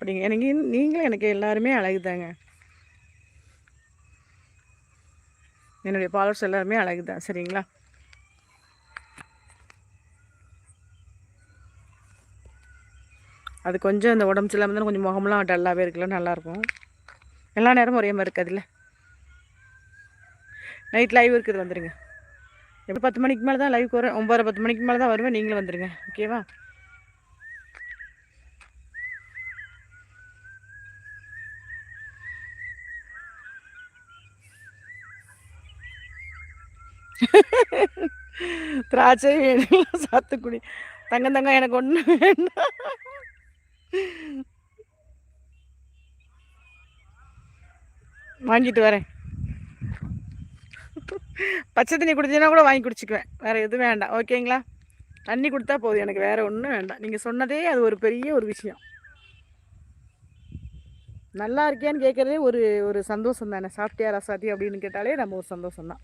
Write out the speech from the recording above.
அப்படிங்க. எனக்கு நீங்களும் எனக்கு எல்லாருமே அழகு தாங்க. என்னுடைய ஃபாலோவர்ஸ் எல்லாருமே அழகு தான். சரிங்களா? அது கொஞ்சம் இந்த உடம்பு சரியில்லாம இருந்தாலும் கொஞ்சம் முகம்லாம் டல்லாகவே இருக்குல்ல, நல்லாயிருக்கும். எல்லா நேரமும் ஒரே மாதிரி இருக்காதுல்ல. நைட் லைவ் இருக்குது, வந்துடுங்க. எப்போ 10 மணிக்கு மேலே தான் லைவுக்கு வரேன். 9 10 மணிக்கு மேலே தான் வருவேன். நீங்களும் வந்துடுங்க. ஓகேவா? திராட்சை வேணும், சாத்துக்குடி. தங்கம் எனக்கு ஒன்று வேண்டாம். வாங்கிட்டு வரேன். பச்சை தண்ணி குடிச்சீங்கன்னா கூட வாங்கி குடிச்சிக்குவேன். வேறு எதுவும் வேண்டாம். ஓகேங்களா? தண்ணி கொடுத்தா போதும், எனக்கு வேறு ஒன்றும் வேண்டாம். நீங்கள் சொன்னதே அது ஒரு பெரிய ஒரு விஷயம். நல்லா இருக்கியான்னு கேட்குறதே ஒரு ஒரு சந்தோஷம் தானே. சாப்பிட்டியா ரசாத்தி அப்படின்னு கேட்டாலே நம்ம ஒரு சந்தோஷம் தான்.